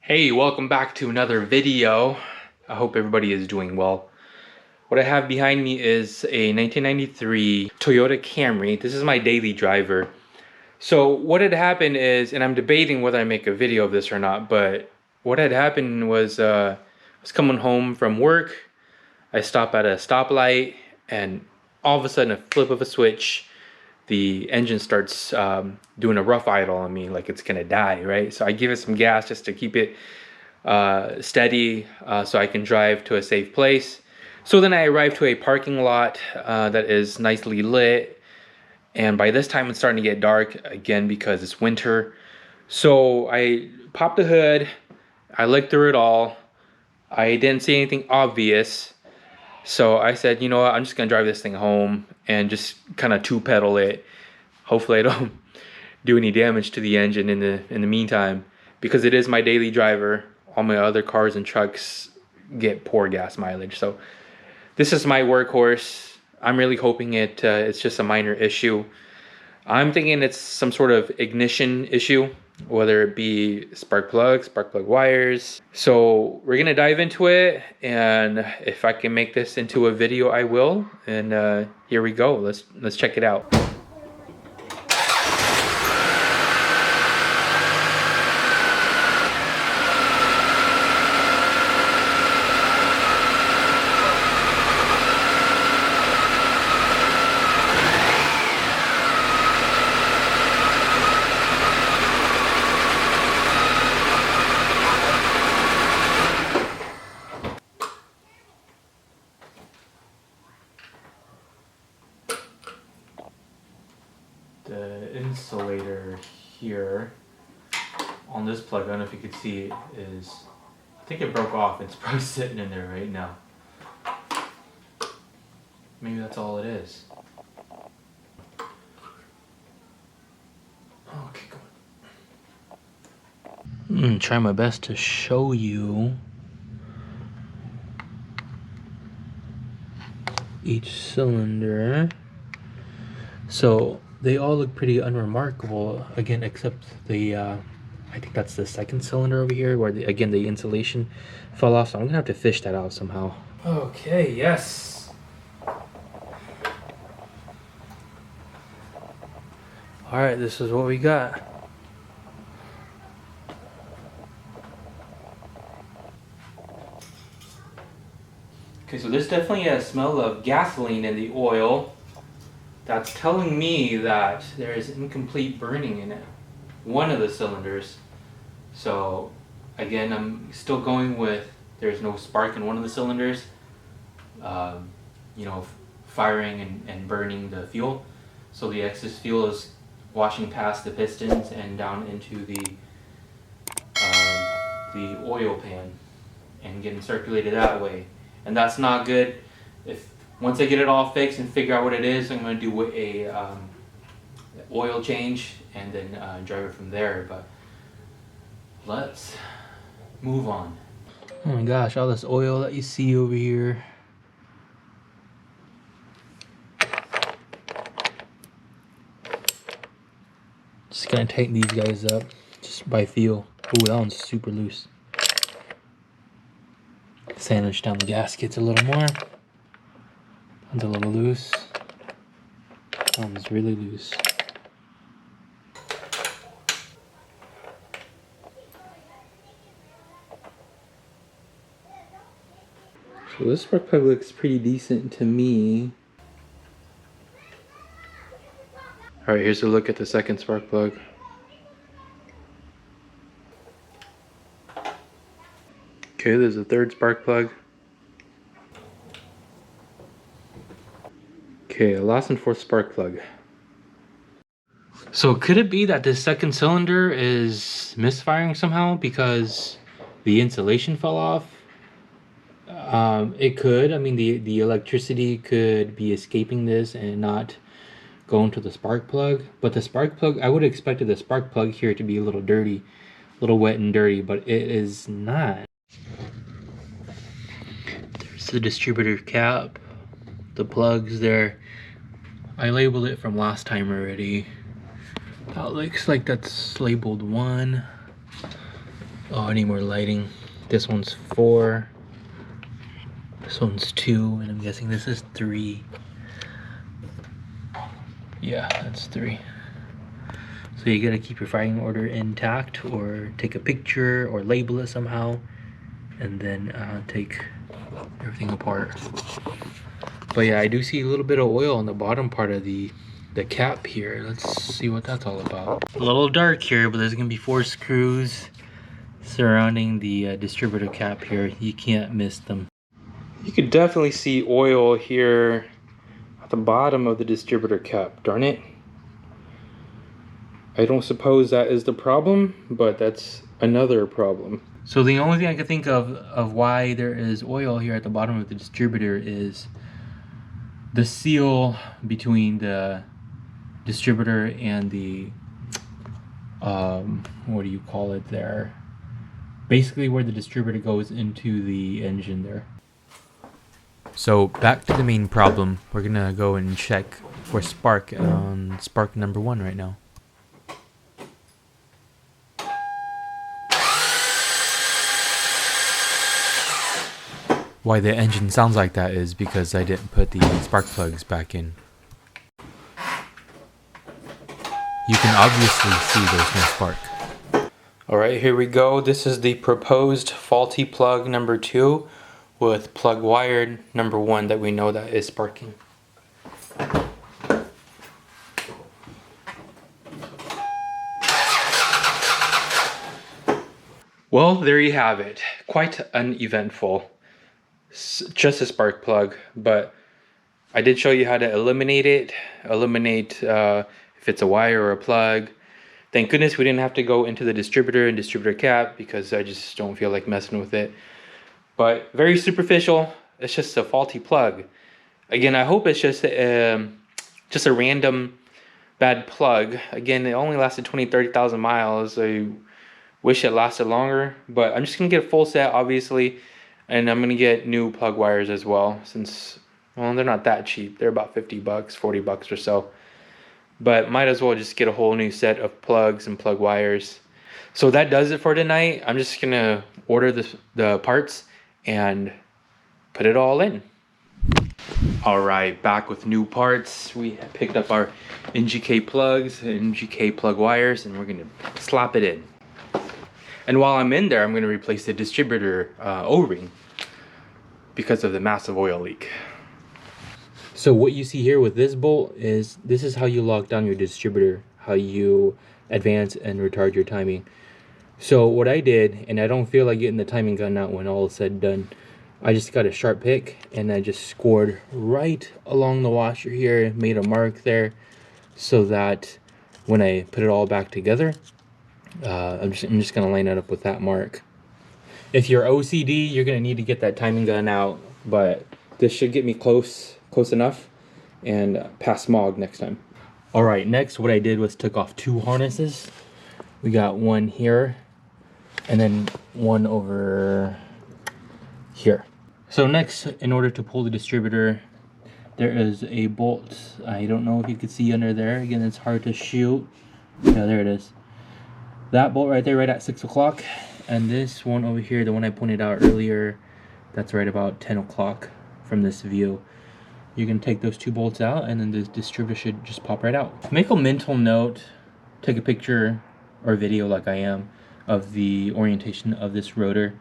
Hey, welcome back to another video. I hope everybody is doing well. What I have behind me is a 1993 Toyota Camry. This is my daily driver. So what had happened is, and I'm debating whether I make a video of this or not, but what had happened was I was coming home from work. I stop at a stoplight and all of a sudden a flip of a switch, the engine starts doing a rough idle on me like it's gonna die, right? So I give it some gas just to keep it steady so I can drive to a safe place. So then I arrive to a parking lot that is nicely lit, and by this time it's starting to get dark again because it's winter. So I pop the hood, I look through it all. I didn't see anything obvious, so I said, you know what, I'm just gonna drive this thing home and just kind of two pedal it. Hopefully I don't do any damage to the engine in the meantime, because it is my daily driver. All my other cars and trucks get poor gas mileage, so this is my workhorse. I'm really hoping it's just a minor issue. I'm thinking it's some sort of ignition issue, whether it be spark plug wires. So we're gonna dive into it, and if I can make this into a video, I will. And here we go. Let's check it out. The insulator here on this plug, I don't know if you could see it, is, I think it broke off. It's probably sitting in there right now. Maybe that's all it is. Okay, go on. Try my best to show you each cylinder. So they all look pretty unremarkable, again, except the I think that's the second cylinder over here where again the insulation fell off, so I'm gonna have to fish that out somehow. Okay, yes. All right, this is what we got. Okay, so there's definitely a smell of gasoline in the oil. That's telling me that there is incomplete burning in it, one of the cylinders. So again, I'm still going with there's no spark in one of the cylinders, firing and burning the fuel. So the excess fuel is washing past the pistons and down into the oil pan and getting circulated that way. And that's not good. Once I get it all fixed and figure out what it is, I'm going to do a oil change and then drive it from there. But let's move on. Oh my gosh, all this oil that you see over here. Just gonna tighten these guys up just by feel. Oh, that one's super loose. Sandwich down the gaskets a little more. One's a little loose. That one's really loose. So this spark plug looks pretty decent to me. Alright, here's a look at the second spark plug. Okay, there's a third spark plug. Okay, a last and fourth spark plug. So could it be that this second cylinder is misfiring somehow because the insulation fell off? It could. I mean, the electricity could be escaping this and not going to the spark plug. But the spark plug, I would have expected the spark plug here to be a little dirty, a little wet and dirty, but it is not. There's the distributor cap, the plugs there. I labeled it from last time already. That looks like that's labeled 1. Oh, I need more lighting. This one's 4. This one's 2, and I'm guessing this is 3. Yeah, that's 3. So you gotta keep your firing order intact, or take a picture, or label it somehow, and then take everything apart. But yeah, I do see a little bit of oil on the bottom part of the cap here. Let's see what that's all about. A little dark here, but there's gonna be 4 screws surrounding the distributor cap here. You can't miss them. You could definitely see oil here at the bottom of the distributor cap. Darn it. I don't suppose that is the problem, but that's another problem. So the only thing I could think of why there is oil here at the bottom of the distributor is the seal between the distributor and the what do you call it there? Basically where the distributor goes into the engine there. So back to the main problem. We're gonna go and check for spark on spark number 1 right now. Why the engine sounds like that is because I didn't put the spark plugs back in. You can obviously see there's no spark. Alright, here we go. This is the proposed faulty plug number 2 with plug wired number 1 that we know that is sparking. Well, there you have it. Quite uneventful. Just a spark plug, but I did show you how to eliminate it. Eliminate if it's a wire or a plug. Thank goodness we didn't have to go into the distributor and distributor cap because I just don't feel like messing with it. But very superficial. It's just a faulty plug. Again, I hope it's just a random bad plug. Again, it only lasted 20,000-30,000 miles. I wish it lasted longer, but I'm just gonna get a full set, obviously. And I'm gonna get new plug wires as well, since, well, they're not that cheap. They're about 50 bucks, 40 bucks or so. But might as well just get a whole new set of plugs and plug wires. So that does it for tonight. I'm just gonna order the parts and put it all in. All right, back with new parts. We picked up our NGK plugs and NGK plug wires, and we're gonna slap it in. And while I'm in there, I'm going to replace the distributor O-ring because of the massive oil leak. So what you see here with this bolt is, this is how you lock down your distributor, how you advance and retard your timing. So what I did, and I don't feel like getting the timing gun out when all is said and done, I just got a sharp pick and I just scored right along the washer here, made a mark there, so that when I put it all back together, I'm just gonna line it up with that mark. If you're OCD, you're gonna need to get that timing gun out, but this should get me close enough and pass smog next time. All right, next what I did was took off 2 harnesses. We got one here and then one over here. So next, in order to pull the distributor, there is a bolt. I don't know if you can see under there. Again, it's hard to shoot. Yeah, there it is. That bolt right there, right at 6 o'clock, and this one over here, the one I pointed out earlier, that's right about 10 o'clock from this view. You can take those 2 bolts out, and then the distributor should just pop right out. Make a mental note, take a picture or video like I am of the orientation of this rotor.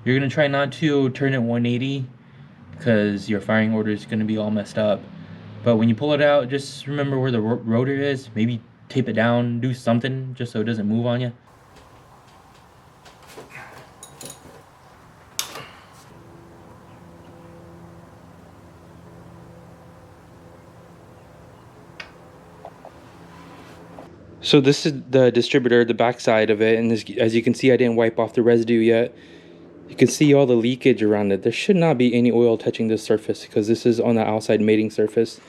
You're gonna try not to turn it 180 because your firing order is gonna be all messed up. But when you pull it out, just remember where the rotor is. Maybe tape it down, do something just so it doesn't move on you. So this is the distributor, the back side of it, and this, as you can see, I didn't wipe off the residue yet. You can see all the leakage around it. There should not be any oil touching this surface because this is on the outside mating surface.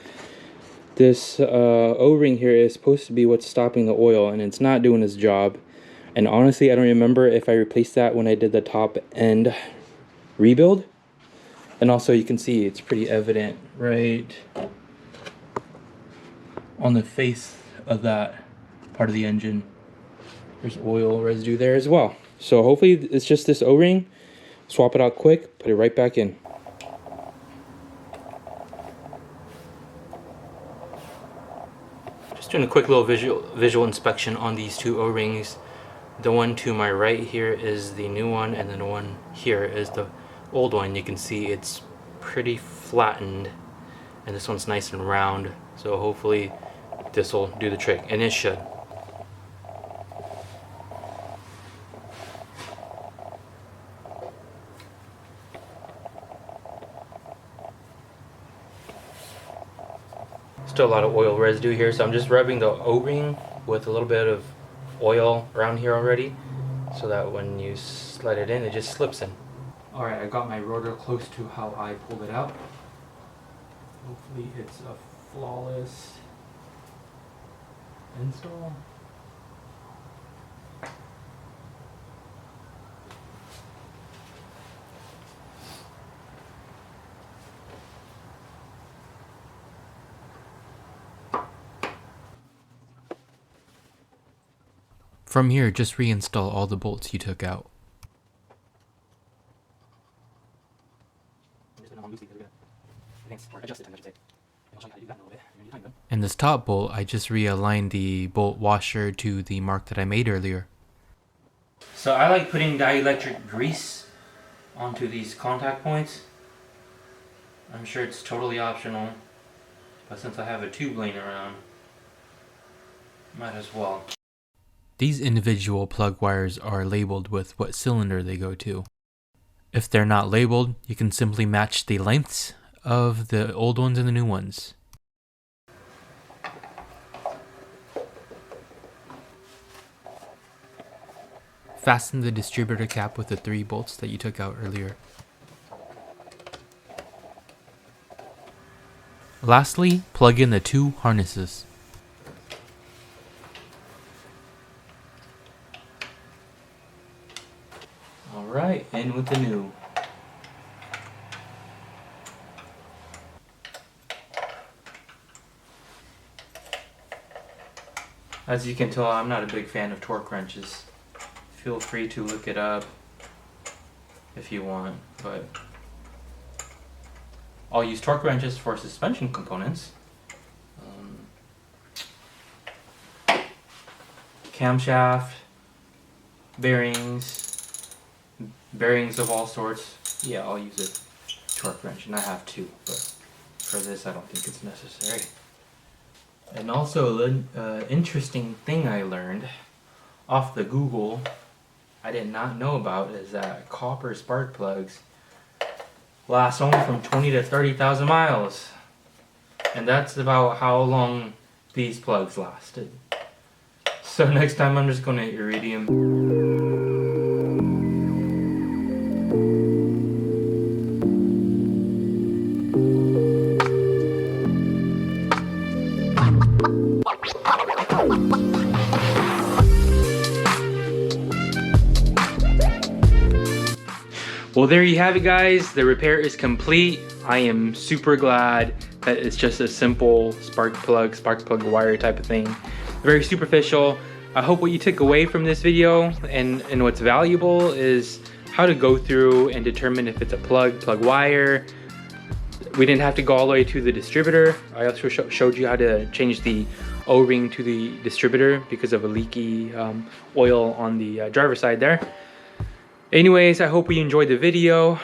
This O-ring here is supposed to be what's stopping the oil, and it's not doing its job. And honestly, I don't remember if I replaced that when I did the top end rebuild. And also you can see it's pretty evident right on the face of that part of the engine. There's oil residue there as well. So hopefully it's just this O-ring. Swap it out quick, put it right back in. Just doing a quick little visual inspection on these two O-rings. The one to my right here is the new one, and then the one here is the old one. You can see it's pretty flattened, and this one's nice and round. So hopefully this will do the trick, and it should. Still a lot of oil residue here, so I'm just rubbing the O-ring with a little bit of oil around here already, so that when you slide it in, it just slips in. Alright, I got my rotor close to how I pulled it out. Hopefully it's a flawless install. From here, just reinstall all the bolts you took out. And this top bolt, I just realigned the bolt washer to the mark that I made earlier. So I like putting dielectric grease onto these contact points. I'm sure it's totally optional, but since I have a tube laying around, might as well. These individual plug wires are labeled with what cylinder they go to. If they're not labeled, you can simply match the lengths of the old ones and the new ones. Fasten the distributor cap with the 3 bolts that you took out earlier. Lastly, plug in the 2 harnesses. Alright, in with the new. As you can tell, I'm not a big fan of torque wrenches. Feel free to look it up if you want, but I'll use torque wrenches for suspension components. Camshaft, bearings of all sorts. Yeah, I'll use a torque wrench, and I have 2, but for this I don't think it's necessary. And also an interesting thing I learned off the Google I did not know about is that copper spark plugs last only from 20 to 30,000 miles. And that's about how long these plugs lasted. So next time I'm just going to iridium. Well, there you have it, guys. The repair is complete. I am super glad that it's just a simple spark plug wire type of thing. Very superficial. I hope what you took away from this video and what's valuable is how to go through and determine if it's a plug wire. We didn't have to go all the way to the distributor. I also showed you how to change the O-ring to the distributor because of a leaky oil on the driver's side there. Anyways, I hope you enjoyed the video.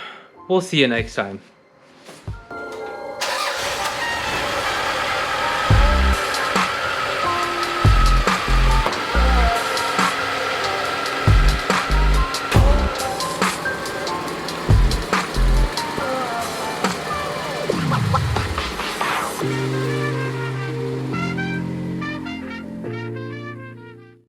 We'll see you next time.